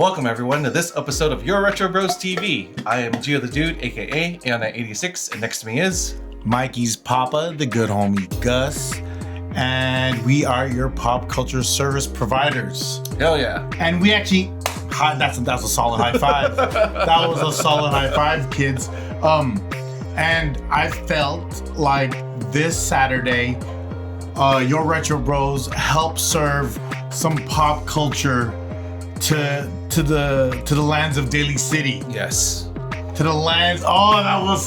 Welcome everyone to this episode of YourRetroBROStv. I am Gio the Dude, aka Aeon86, and next to me is Mikey's Papa, the good homie Gus, and we are your pop culture service providers. Hell yeah. And we actually, that's a solid high five. That was a solid high five, kids. And I felt like this Saturday, Your Retro Bros helped serve some pop culture to the lands of Daly City. Yes. To the lands. Oh, that was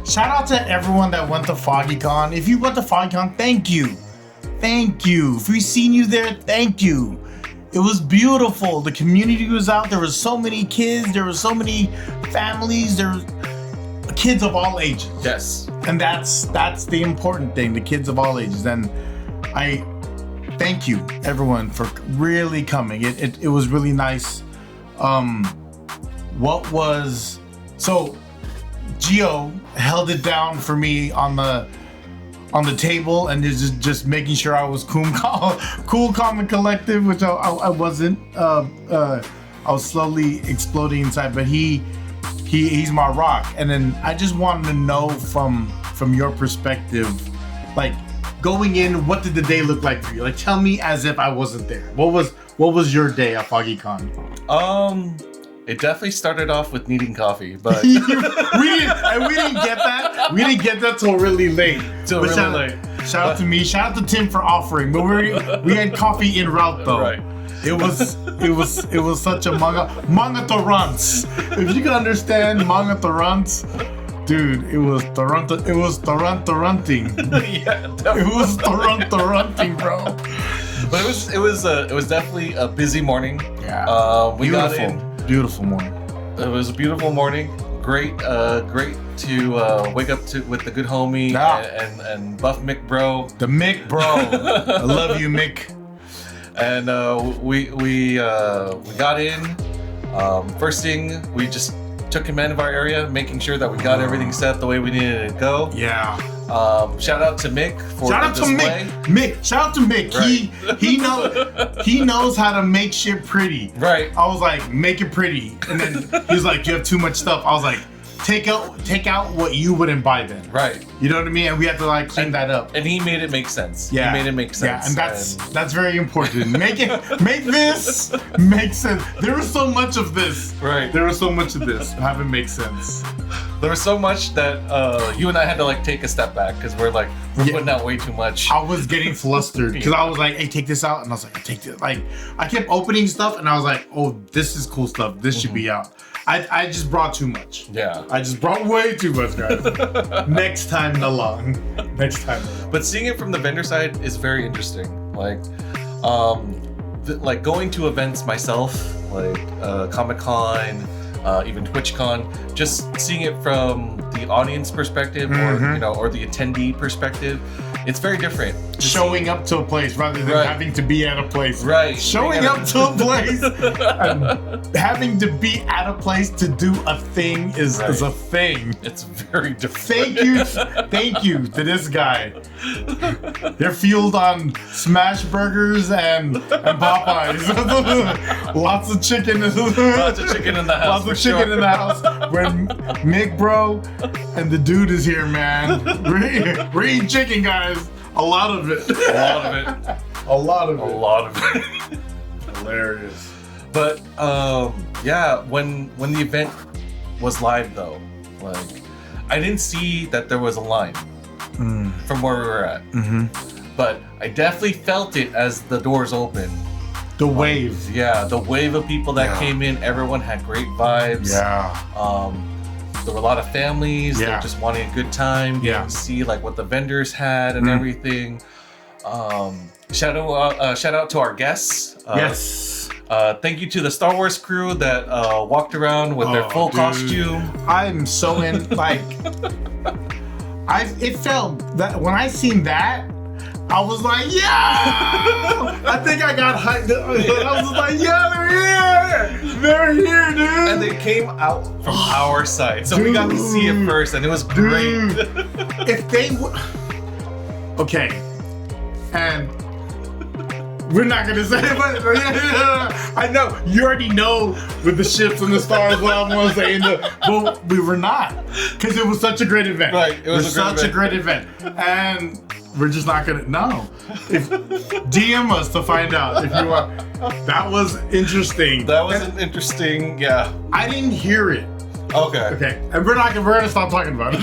shout out to everyone that went to FoggyCon. If you went to FoggyCon, thank you. Thank you. If we've seen you there, thank you. It was beautiful. The community was out. There was so many kids. There were so many families. There were kids of all ages. Yes. And that's the important thing. The kids of all ages. And I thank you everyone for really coming. It was really nice. So Gio held it down for me on the table and is just making sure I was cool, calm, and collective, which I wasn't. I was slowly exploding inside, but he's my rock. And then I just wanted to know from your perspective, like going in, what did the day look like for you? Like, tell me as if I wasn't there. What was your day at FoggyCon? It definitely started off with needing coffee, but we didn't get that. We didn't get that till really late. Shout out to me. Shout out to Tim for offering. But we had coffee en route though. Right. It was such a manga torrents. If you can understand manga torrents, dude, it was torrenting. Yeah, definitely. It was torrenting, bro. But it was definitely a busy morning. Yeah. We got in. Beautiful morning. It was a beautiful morning. Great to wake up with the good homie and Buff Mick bro. The Mick bro. I love you, Mick. And we got in. First thing, we just took command of our area, making sure that we got everything set the way we needed it to go. Yeah. Shout out to Mick for the display. Shout out to Mick. Right. He knows how to make shit pretty. Right. I was like, make it pretty. And then he was like, you have too much stuff. I was like, take out what you wouldn't buy then. Right. You know what I mean? And we had to like clean that up. And he made it make sense. Yeah. He made it make sense. Yeah, and that's very important. Make this make sense. There was so much of this. Right. There was so much of this. Have it make sense. There was so much that you and I had to like take a step back because we're putting out way too much. I was getting flustered because I was like, hey, take this out. And I was like, take this. Like, I kept opening stuff and I was like, oh, this is cool stuff. This should be out. I just brought too much. Yeah. I just brought way too much, guys. Next time along. Next time. But seeing it from the vendor side is very interesting. Like, like going to events myself, like Comic-Con, even TwitchCon, just seeing it from the audience perspective or the attendee perspective, it's very different. Showing up to a place rather than having to be at a place. Right. Showing up to a place and having to be at a place to do a thing is a thing. It's very different. Thank you to this guy. They're fueled on smash burgers and Popeyes. Lots of chicken. Lots of chicken in the house. Lots of chicken in the house. When Mick bro and the dude is here, man. We're eating chicken, guys. A lot of it. A lot of it. Hilarious. But when the event was live though, like I didn't see that there was a line from where we were at. Mm-hmm. But I definitely felt it as the doors opened. The wave. Yeah, the wave of people that came in. Everyone had great vibes. Yeah. There were a lot of families that just wanting a good time. To see like what the vendors had and everything. Shout out to our guests. Yes. Thank you to the Star Wars crew that walked around with their full costume. I'm so in. Like, it felt that when I seen that, I was like, yeah! I think I got hyped. I was like, yeah, they're here! They're here, dude! And they came out from our side. So we got to see it first, and it was great. If they would... Okay. And We're not gonna say it, but I know you already know with the ships and the stars what I'm gonna say. But we were not, because it was such a great event. Right, it was such a great event, and we're just not gonna. No, if DM us to find out if you want. That was interesting. That was an interesting. Yeah. I didn't hear it. Okay. And we're gonna stop talking about it.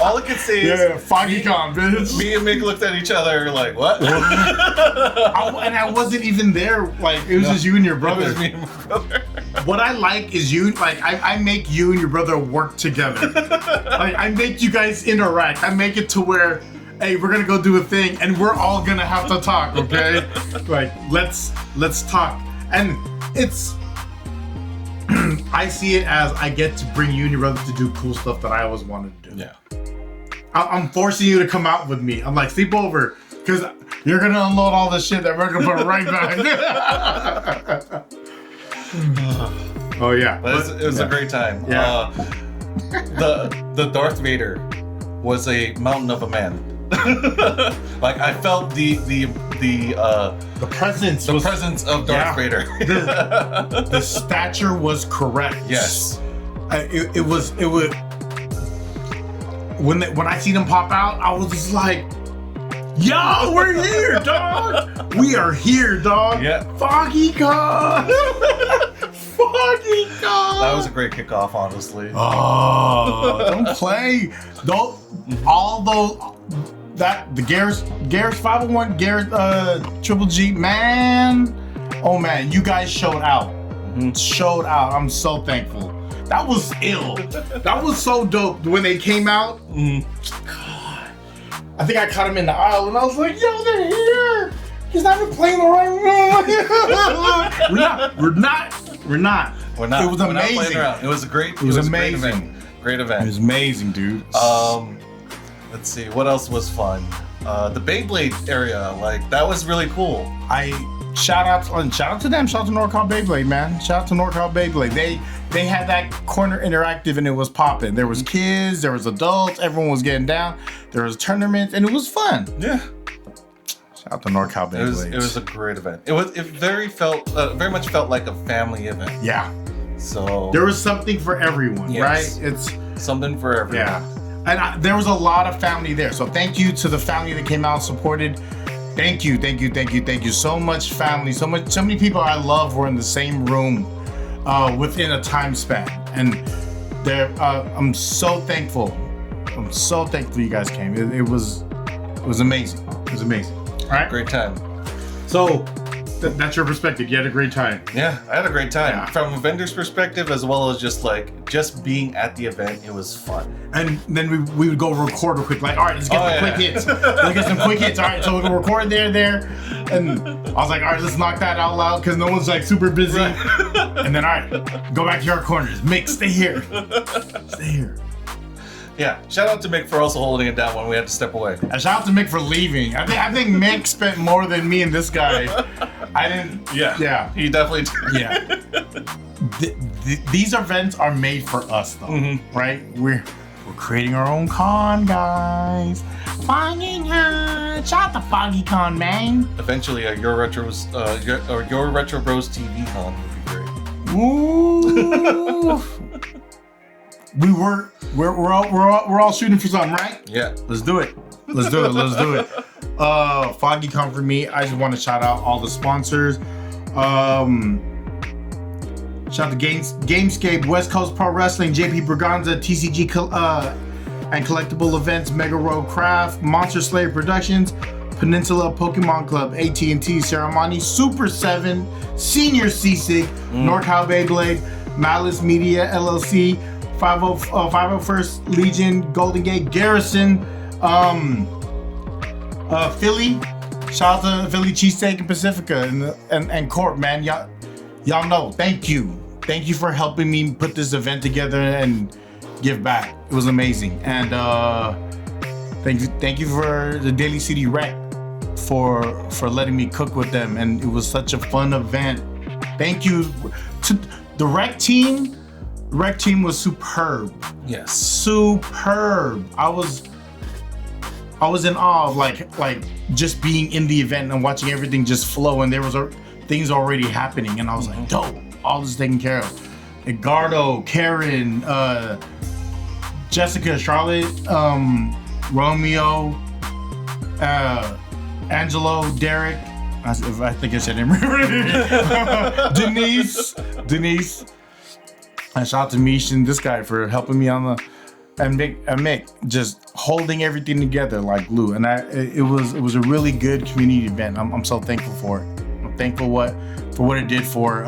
All I can say is FoggyCon, bitch. me and Mick looked at each other like, what? And I wasn't even there. Like, it was just you and your brother. It was me and my brother. What I like is you, like, I make you and your brother work together. Like, I make you guys interact. I make it to where, hey, we're gonna go do a thing and we're all gonna have to talk, okay? Like, let's talk. And it's, I see it as I get to bring you and your brother to do cool stuff that I always wanted to do. Yeah. I'm forcing you to come out with me. I'm like, sleep over, because you're gonna unload all the shit that we're gonna put right back. Oh yeah. But it was a great time. Yeah. The Darth Vader was a mountain of a man. Like, I felt the presence of Darth Vader. The stature was correct. Yes. It was when I seen him pop out, I was just like, yo, we're here, dog. We are here, dog. Yeah. FoggyCon. FoggyCon. That was a great kickoff, honestly. Oh, don't play. Don't all those the Garrett's 501, Garrett Triple G, man. Oh man, you guys showed out. Showed out. I'm so thankful. That was ill. That was so dope when they came out. God, I think I caught him in the aisle and I was like, yo, they're here. He's not even playing the right room. We're not. It was amazing. It was a great. It was amazing. Great event. It was amazing, dude. Let's see, what else was fun? The Beyblade area, like, that was really cool. Shout out to them. Shout out to NorCal Beyblade, man. Shout out to NorCal Beyblade. They had that corner interactive and it was popping. There was kids, there was adults, everyone was getting down. There was tournaments and it was fun. Yeah. Shout out to NorCal Beyblade. It was a great event. It very much felt like a family event. Yeah. So there was something for everyone, yes. right? It's something for everyone. Yeah. And there was a lot of family there. So thank you to the family that came out and supported. Thank you so much, family. So many people I love were in the same room within a time span. And I'm so thankful. I'm so thankful you guys came. It was amazing. It was amazing. All right. Great time. So that's your perspective. You had a great time. Yeah, I had a great time. Yeah. From a vendor's perspective, as well as just being at the event, it was fun. And then we would go record real quick. Like, all right, let's get quick hits. Let's get some quick hits. All right, so we can record there. And I was like, all right, let's knock that out loud because no one's like super busy. Right. And then, all right, go back to your corners. Mick, stay here. Stay here. Yeah, shout out to Mick for also holding it down when we had to step away. And shout out to Mick for leaving. I think Mick spent more than me and this guy. I didn't. Yeah. He definitely did. Yeah. These events are made for us, though, right? We're creating our own con, guys. FoggyCon. Shout out to FoggyCon, man. Eventually, your YRBtv con would be great. Ooh. We're all shooting for something, right? Yeah. Let's do it. FoggyCon for me. I just want to shout out all the sponsors. Shout out to Gamescape, West Coast Pro Wrestling, JP Braganza, TCG and Collectible Events, Mega Road Craft, Monster Slayer Productions, Peninsula Pokemon Club, AT&T Ceremony, Super 7, Senior Seasick, NorCal Beyblade, Malice Media LLC, 501st Legion, Golden Gate, Garrison, Philly. Shout out to Philly Cheesesteak and Pacifica and Corp, man. Y'all know. Thank you for helping me put this event together and give back. It was amazing. And thank you for the Daily City Rec for letting me cook with them. And it was such a fun event. Thank you to the Rec team. The Rec team was superb. Yes. Superb. was in awe of like just being in the event and watching everything just flow, and there was things already happening, and I was like, dope, all this taken care of. Edgardo, Karen, Jessica, Charlotte, Romeo, Angelo, Derek. I think I said him right. Denise. And shout out to Mish and this guy for helping me on the, and Mick just holding everything together like glue. And it was a really good community event. I'm so thankful for it. I'm thankful for what it did for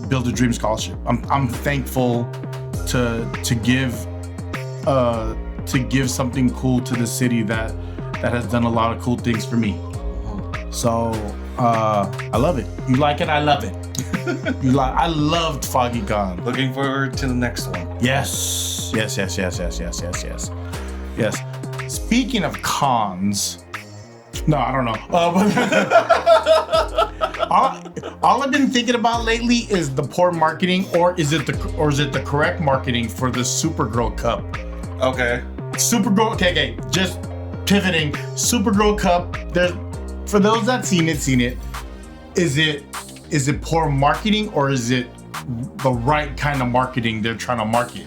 Build a Dream Scholarship. I'm thankful to give something cool to the city that has done a lot of cool things for me. So I love it. You like it? I love it. I loved Foggy Gunn. Looking forward to the next one. Yes. Speaking of cons, no, I don't know. All I've been thinking about lately is the poor marketing, or is it the correct marketing for the Supergirl Cup? Okay. Supergirl. Okay. Just pivoting. Supergirl Cup. For those that seen it. Is it poor marketing, or is it the right kind of marketing they're trying to market?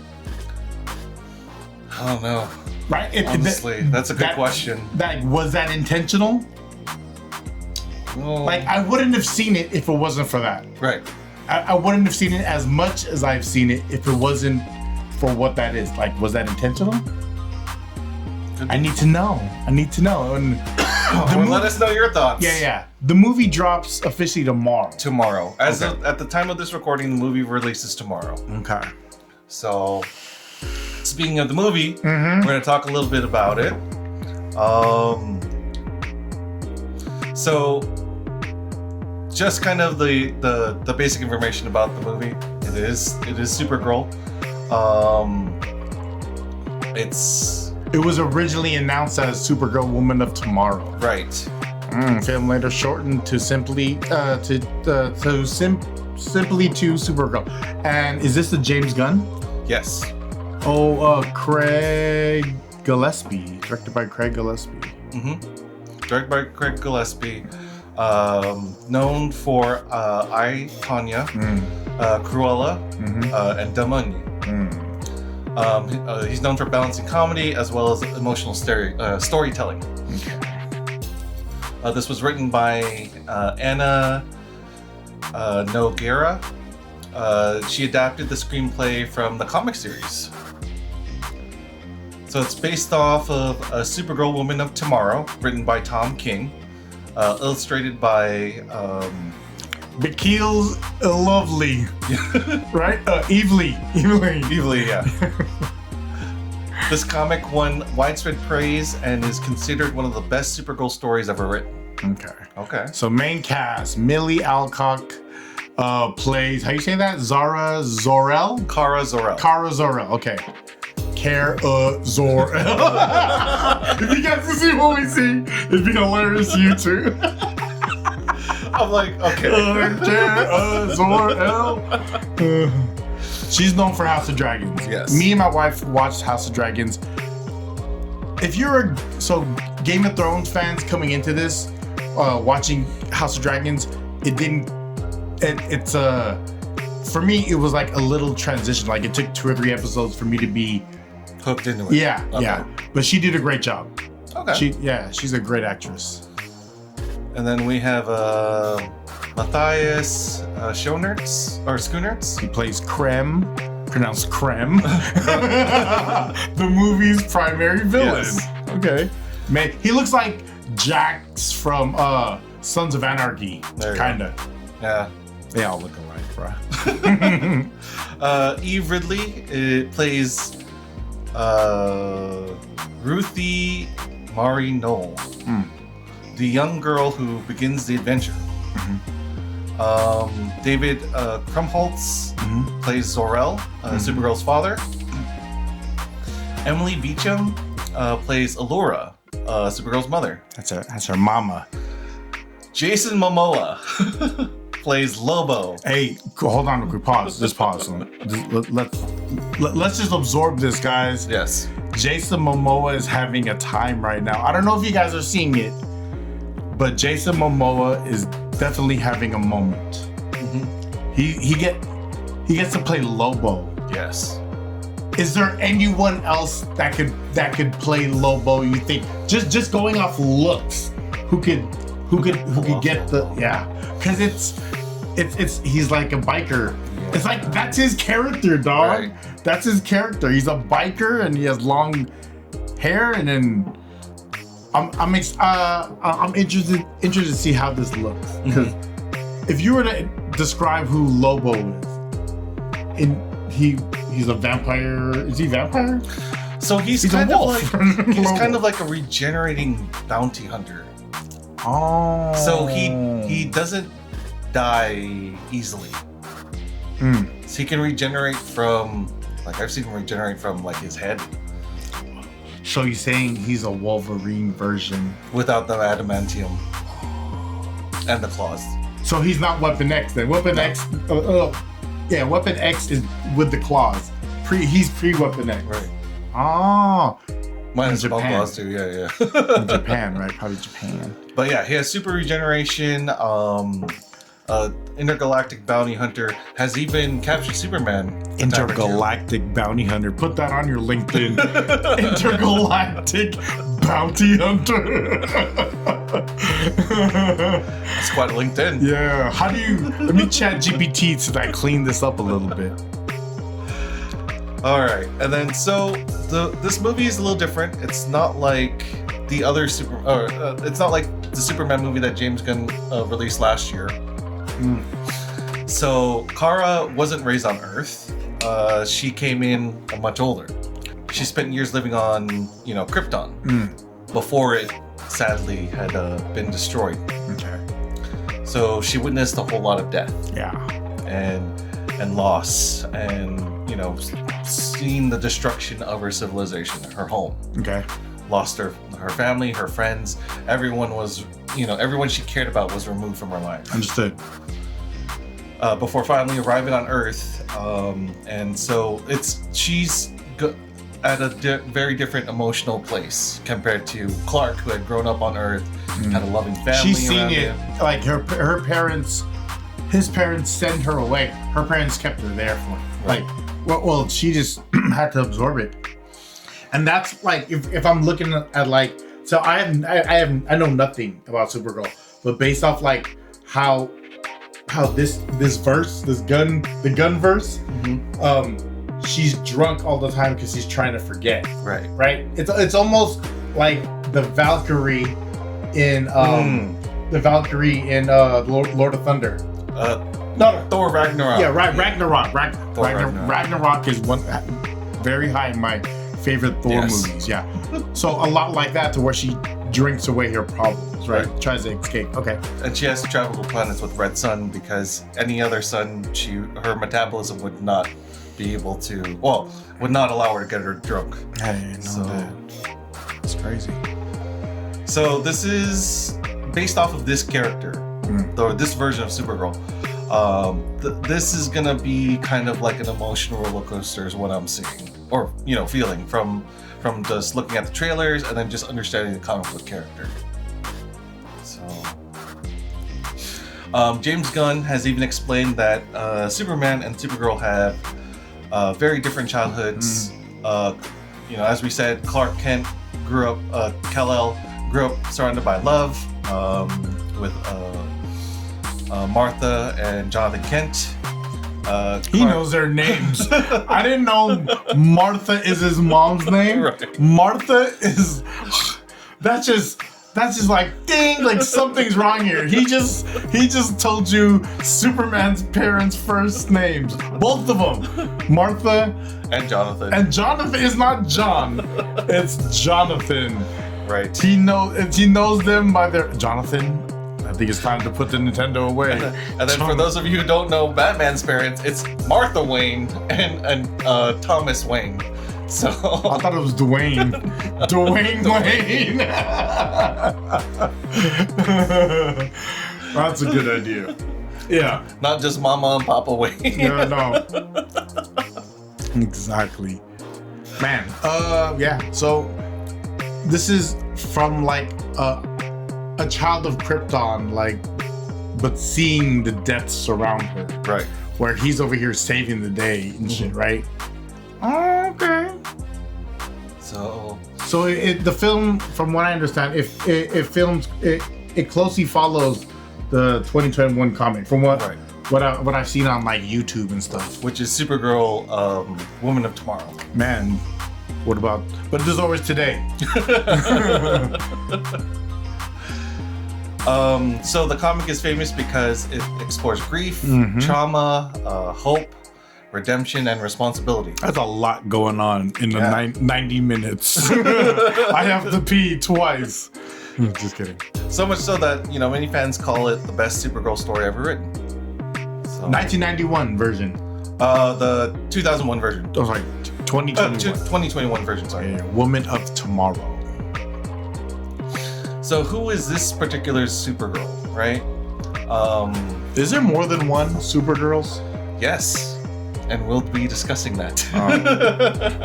I don't know. Right? Honestly, that's a good question. Was that intentional? Well, Like, I wouldn't have seen it if it wasn't for that. right. I wouldn't have seen it as much as I've seen it if it wasn't for what that is. Like, was that intentional? I need to know. And Let us know your thoughts. Yeah. The movie drops officially tomorrow. Tomorrow. At the time of this recording, the movie releases tomorrow. Okay. So, speaking of the movie, we're going to talk a little bit about it. So, just kind of the basic information about the movie. It is Supergirl. It was originally announced as Supergirl Woman of Tomorrow. Right. Film later shortened to simply to Supergirl. And is this the James Gunn? Yes. Craig Gillespie, directed by Craig Gillespie. Directed by Craig Gillespie, known for I, Tanya, Cruella, and Damani. He's known for balancing comedy as well as emotional storytelling. This was written by Anna Noguera. She adapted the screenplay from the comic series. So it's based off of a Supergirl Woman of Tomorrow, written by Tom King, illustrated by Bakil's Lovely, right? Evely, yeah. This comic won widespread praise and is considered one of the best Supergirl stories ever written. Okay. So main cast: Millie Alcock plays, how you say that? Kara Zor-El. Kara Zor-El. Okay. Kara Zor-El. If you guys can see what we see, it'd be hilarious to you too. I'm like, okay. Kara Zor-El. She's known for House of Dragons. Yes. Me and my wife watched House of Dragons. If you're Game of Thrones fans coming into this, watching House of Dragons, for me, it was like a little transition. Like, it took 2 or 3 episodes for me to be hooked into it. Yeah. But she did a great job. Okay. She's a great actress. And then we have Matthias Schoenertz. He plays Krem, pronounced Krem. The movie's primary villain. Yes. Okay. Man, he looks like Jax from Sons of Anarchy. Kinda. Yeah. They all look alike, bro. Eve Ridley plays Ruthie Mari Knoll, the young girl who begins the adventure. David Krumholtz plays Zor-El, Supergirl's father. Emily Beecham plays Allura, Supergirl's mother. That's her mama. Jason Momoa plays Lobo. Hey, hold on real quick. Pause. Just pause. let's just absorb this, guys. Yes. Jason Momoa is having a time right now. I don't know if you guys are seeing it, but Jason Momoa is definitely having a moment. He gets to play Lobo. Yes. Is there anyone else that could play Lobo? You think just going off looks, who could get the Because it's he's like a biker. It's like that's his character, dog. Right. That's his character. He's a biker and he has long hair, and then I'm interested to see how this looks, because if you were to describe who Lobo is, he's a vampire. Is he a vampire? So he's kind of like a regenerating bounty hunter. Oh. So he doesn't die easily. So he can regenerate from, like, I've seen him regenerate from like his head. So you're saying he's a Wolverine version without the adamantium and the claws. So he's not Weapon X then. Weapon X, Weapon X is with the claws. He's pre-Weapon X. Right. Oh. Minus the claws too, yeah. In Japan, right? Probably Japan. But yeah, he has super regeneration. Intergalactic bounty hunter, has even captured Superman. Intergalactic bounty hunter. Put that on your LinkedIn. Intergalactic bounty hunter. That's quite LinkedIn. Yeah. How do you? Let me chat GPT so that I clean this up a little bit. All right, and then so this movie is a little different. It's not like the other it's not like the Superman movie that James Gunn released last year. So Kara wasn't raised on Earth. She came in much older. She spent years living on, Krypton before it sadly had been destroyed. Okay. So she witnessed a whole lot of death. Yeah. And loss, and seen the destruction of her civilization, her home. Okay. Lost her family, her friends. Everyone was, everyone she cared about was removed from her life. Understood. Before finally arriving on Earth, and so she's at a very different emotional place compared to Clark, who had grown up on Earth, had a loving family. She's seen around it. him. Like her parents, his parents sent her away. Her parents kept her there for Right. well, she just had to absorb it. And that's like if I'm looking at like, so I know nothing about Supergirl, but based off like how this verse, the Gunn verse, she's drunk all the time because she's trying to forget. Right. It's almost like the Valkyrie in Lord of Thunder. Thor Ragnarok. Yeah, right. Ragnarok. Ragnarok. Ragnarok is one very high in my favorite Thor movies. Yeah. So a lot like that, to where she drinks away her problems, right? Tries to escape. Okay. And she has to travel to planets with red sun, because any other sun, her metabolism would not be able to. Would not allow her to get her drunk. I didn't know that. It's crazy. So this is based off of this character, or this version of Supergirl. This is gonna be kind of like an emotional roller coaster, is what I'm seeing, or feeling from just looking at the trailers and then just understanding the comic book character. So James Gunn has even explained that Superman and Supergirl have very different childhoods. As we said, Clark Kent Kal-El grew up surrounded by love with Martha and Jonathan Kent. He knows their names. I didn't know Martha is his mom's name. Right. Martha is. That's just like ding, like something's wrong here. He just told you Superman's parents' first names, both of them, Martha and Jonathan. And Jonathan is not John. It's Jonathan. Right. He knows them by their Jonathan. I think it's time to put the Nintendo away. And then for those of you who don't know Batman's parents, it's Martha Wayne and Thomas Wayne. So I thought it was Dwayne. Dwayne Wayne. That's a good idea. Yeah. Not just Mama and Papa Wayne. No. Exactly. Man, yeah. So this is from like a child of Krypton, like, but seeing the deaths surround her. Right. Where he's over here saving the day and shit, right? Oh, okay. So the film, from what I understand, it closely follows the 2021 comic from what I've seen on like YouTube and stuff. Which is Supergirl, Woman of Tomorrow. Man, what about? But there's always today. So the comic is famous because it explores grief, trauma, hope, redemption, and responsibility. That's a lot going on in the 90 minutes. I have to pee twice. Just kidding. So much so that, many fans call it the best Supergirl story ever written. So, 1991 version. The 2001 version. Oh, sorry, 2021. 2021 version, sorry. Yeah, Woman of Tomorrow. So who is this particular Supergirl, right? Is there more than one Supergirls? Yes. And we'll be discussing that.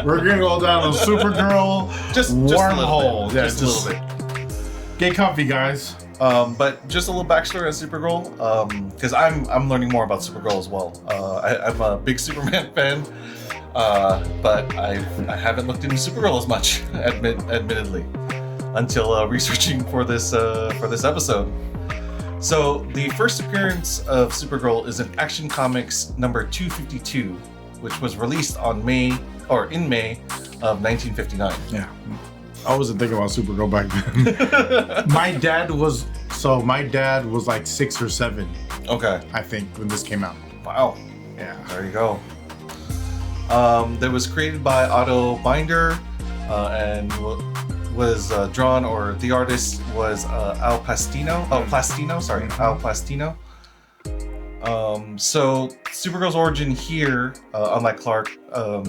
We're gonna go down a Supergirl wormhole. Just a little bit. Get comfy, guys. But just a little backstory on Supergirl, because I'm learning more about Supergirl as well. I'm a big Superman fan, but I haven't looked into Supergirl as much, admittedly, until researching for this episode. So the first appearance of Supergirl is in Action Comics number 252, which was released in May of 1959. Yeah. I wasn't thinking about Supergirl back then. My dad was like 6 or 7. Okay. I think when this came out. Wow. Yeah. There you go. That was created by Otto Binder and was drawn, or the artist was Al Plastino. Al Plastino. So Supergirl's origin here, unlike Clark,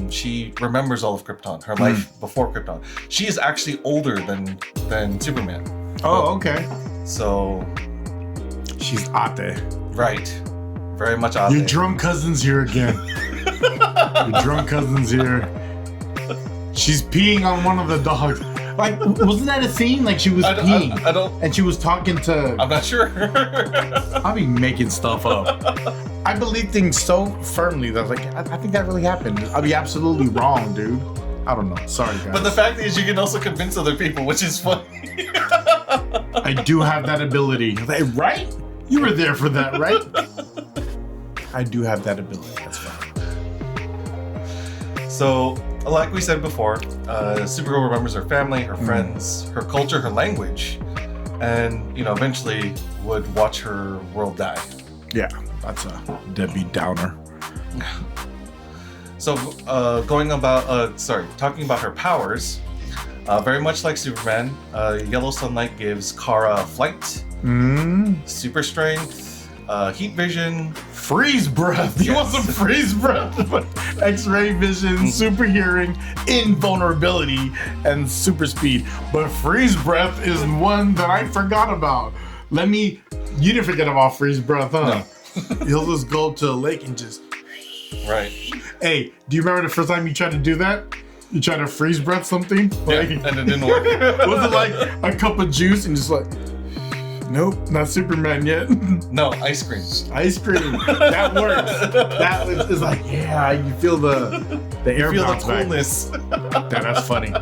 she remembers all of Krypton, her life before Krypton. She is actually older than Superman. Oh, okay. So she's Ate. Right. Very much Ate. Your drunk cousin's here again. Your drunk cousin's here. She's peeing on one of the dogs. Like, wasn't that a scene? Like, she was peeing. I don't. And she was talking to. I'm not sure. I'll be making stuff up. I believe things so firmly that I was like, I think that really happened. I'll be absolutely wrong, dude. I don't know. Sorry, guys. But the fact is, you can also convince other people, which is funny. I do have that ability. Right? You were there for that, right? I do have that ability. That's fine. So, like we said before, Supergirl remembers her family, her friends, her culture, her language, and eventually would watch her world die. Yeah, that's a Debbie Downer. So, talking about her powers, very much like Superman, yellow sunlight gives Kara flight, super strength, heat vision, freeze breath. You want some freeze breath? X-ray vision, super hearing, invulnerability, and super speed. But freeze breath is one that I forgot about. You didn't forget about freeze breath, huh? No. He'll just go to a lake and just. Right. Hey, do you remember the first time you tried to do that? You tried to freeze breath something? Yeah, and it didn't work. Was it like a cup of juice and just like. Nope, not Superman yet. No, ice cream. Ice cream. That works. That is like, yeah, you feel the air bounce back. You feel the coolness. That's funny.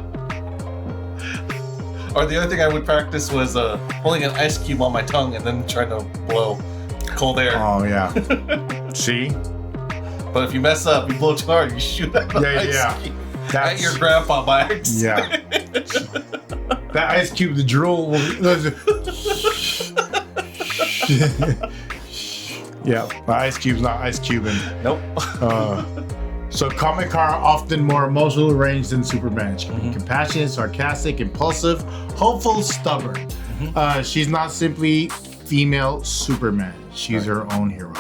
Or the other thing I would practice was holding an ice cube on my tongue and then trying to blow cold air. Oh, yeah. See? But if you mess up, you blow too hard, you shoot at the ice cube. At your grandpa by accident. Yeah. That ice cube, the drool will... Yeah, the ice cube's not ice cubing. Nope. So comic Kara often more emotional range than Superman. She can be compassionate, sarcastic, impulsive, hopeful, stubborn. She's not simply female Superman. She's her own hero.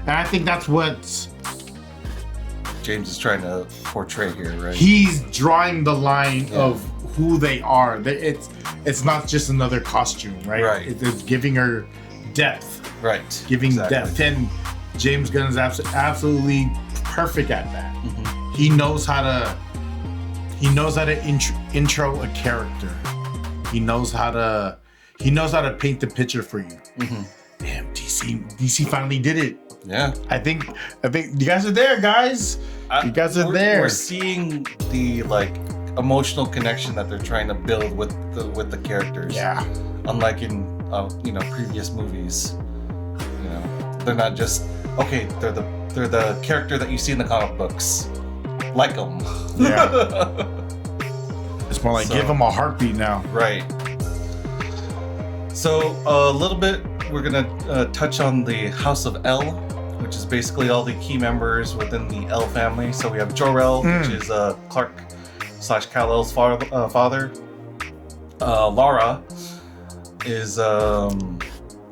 And I think that's what James is trying to portray here, right? He's drawing the line of who they are. It's not just another costume, right? Right. It's giving her depth. Right. Giving depth. And James Gunn is absolutely perfect at that. he knows how to intro a character. He knows how to paint the picture for you. Damn, DC finally did it. Yeah. I think you guys are there, guys. You guys are there. We're seeing the like emotional connection that they're trying to build with the characters. Yeah. Unlike in previous movies, they're not just they're the character that you see in the comic books. Like them. Yeah. It's more like give them a heartbeat now. Right. So a little bit, we're gonna touch on the House of L, which is basically all the key members within the L family. So we have Jor-El, which is Clark / Kal-El's father. Lara is How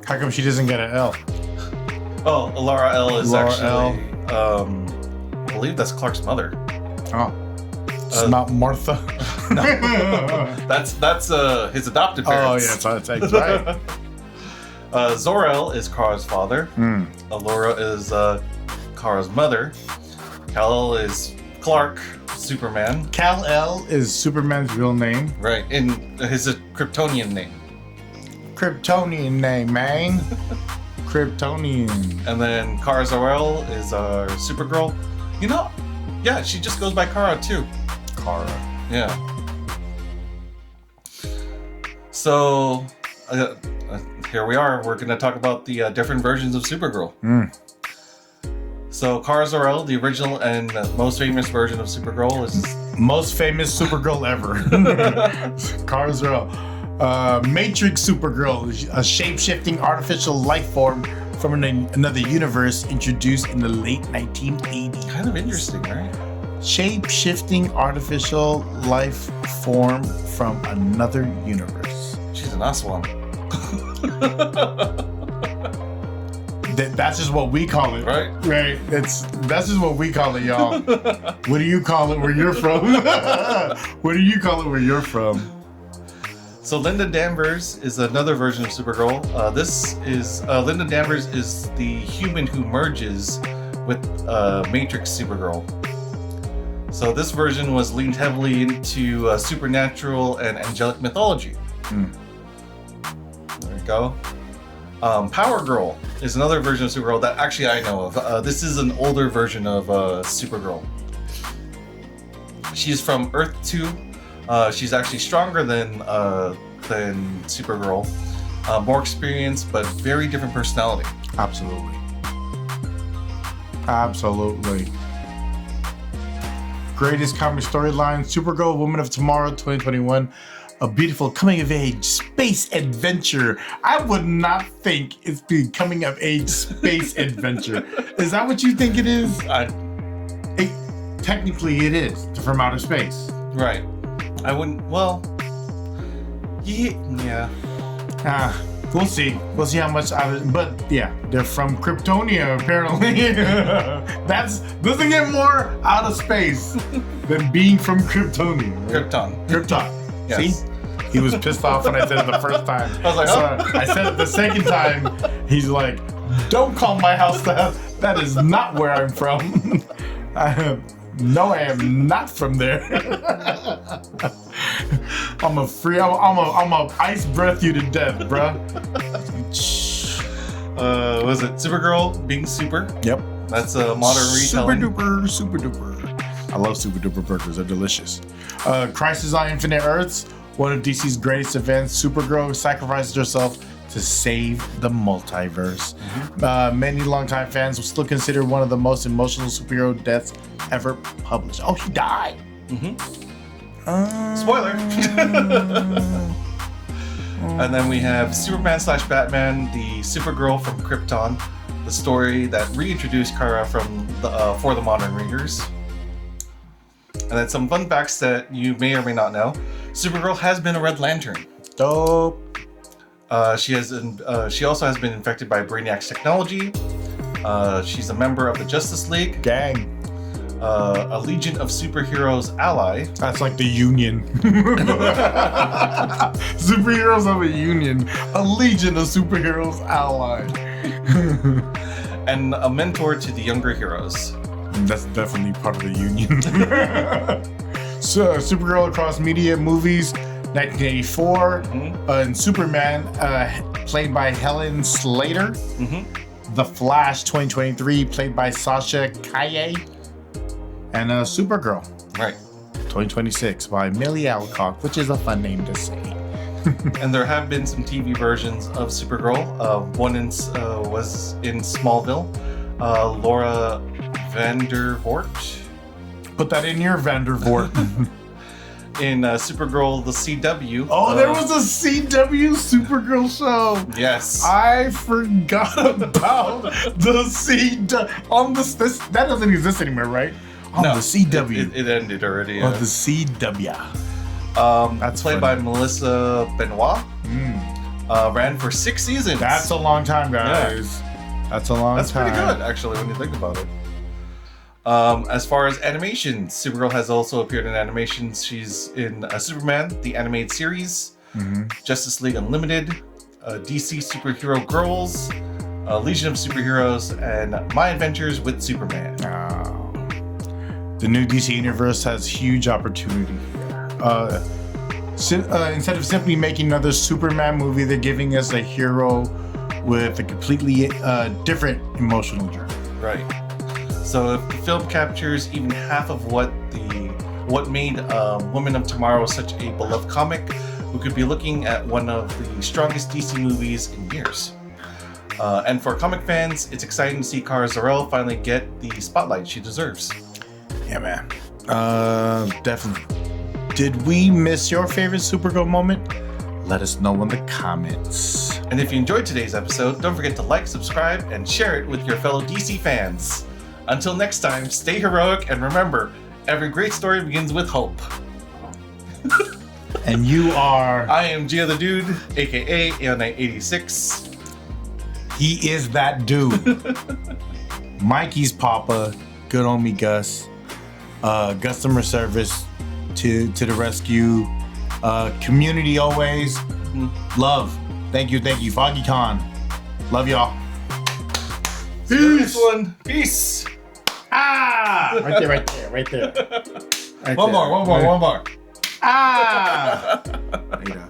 come she doesn't get an L? Oh, Lara L is Lara actually I believe that's Clark's mother. Oh. It's not Martha. No. that's his adopted parents. Oh yeah, that's right. Zor-El is Kara's father. Laura is Kara's mother. Kal-El is Clark, Superman. Kal-El is Superman's real name. Right, and his Kryptonian name. Kryptonian name, man. Kryptonian. And then Kara Zor-El is our Supergirl. Yeah, she just goes by Kara too. Kara. Yeah. So here we are. We're going to talk about the different versions of Supergirl. So Kara Zor-El, the original and most famous version of Supergirl, is most famous Supergirl ever. Kara Zor-El. Matrix Supergirl, a shape-shifting artificial life form from another universe introduced in the late 1980s. Kind of interesting, right? Shape-shifting artificial life form from another universe. She's an Aswan. That's just what we call it. Right. Right. That's just what we call it, y'all. What do you call it where you're from? What do you call it where you're from? So Linda Danvers is another version of Supergirl. Linda Danvers is the human who merges with Matrix Supergirl. So this version was leaned heavily into supernatural and angelic mythology. There we go. Power Girl is another version of Supergirl that actually I know of. This is an older version of Supergirl. She's from Earth 2. She's actually stronger than Supergirl. More experienced, but very different personality. Absolutely. Greatest comic storyline, Supergirl, Woman of Tomorrow, 2021. A beautiful coming-of-age space adventure. I would not think it's the coming-of-age space adventure. Is that what you think it is? Technically, it is from outer space. Right. I wouldn't. Well. Yeah. We'll see. We'll see how much. But yeah, they're from Kryptonia apparently. Doesn't get more out of space than being from Kryptonia. Right? Krypton. Yes. See, he was pissed off when I said it the first time. I was like, oh. So I said it the second time. He's like, "Don't call my house that. That is not where I'm from." No, I am not from there. I'm a ice breath you to death, bruh. Was it Supergirl being super? Yep. That's a modern retelling. Super duper. I love super duper burgers. They're delicious. Crisis on Infinite Earths, one of DC's greatest events. Supergirl sacrifices herself to save the multiverse. Many longtime fans will still consider one of the most emotional superhero deaths ever published. Oh, he died. Spoiler. And then we have Superman / Batman, the Supergirl from Krypton, the story that reintroduced Kara for the modern readers. And then some fun facts that you may or may not know. Supergirl has been a Red Lantern. Dope. She also has been infected by Brainiac's technology. She's a member of the Justice League. Gang. A Legion of Superheroes ally. That's like the Union. Superheroes of a Union. A Legion of Superheroes ally. And a mentor to the younger heroes. That's definitely part of the union. So, Supergirl across media movies, 1984, and Superman, played by Helen Slater. The Flash, 2023, played by Sasha Kaye. And Supergirl, Right. 2026, by Millie Alcock, which is a fun name to say. And there have been some TV versions of Supergirl. One was in Smallville. Laura Vandervoort. Put that in your Vandervoort. In Supergirl, the CW. Oh, there was a CW Supergirl show. Yes. I forgot about the CW. On this, that doesn't exist anymore, right? On No, the CW. It ended already. On the CW. That's played by Melissa Benoit. Ran for 6 seasons. That's a long time, guys. That's a long That's time. pretty good, actually, when you think about it. As far as animation, Supergirl has also appeared in animations. She's in Superman, the animated series, Justice League Unlimited, DC Superhero Girls, Legion of Superheroes, and My Adventures with Superman. The new DC universe has huge opportunity here. Instead of simply making another Superman movie, they're giving us a hero with a completely different emotional journey. Right. So if the film captures even half of what made Woman of Tomorrow such a beloved comic, we could be looking at one of the strongest DC movies in years. And for comic fans, it's exciting to see Kara Zor-El finally get the spotlight she deserves. Yeah, man. Definitely. Did we miss your favorite Supergirl moment? Let us know in the comments. And if you enjoyed today's episode, don't forget to like, subscribe, and share it with your fellow DC fans. Until next time, stay heroic, and remember, every great story begins with hope. And you are... I am Gio the Dude, aka AO986. He is that dude. Mikey's Papa, good homie Gus. Customer service to the rescue. Community always. Love. Thank you. Foggy Con. Love y'all. Peace. Peace. Ah! Right there. Right One more. Ah! Later.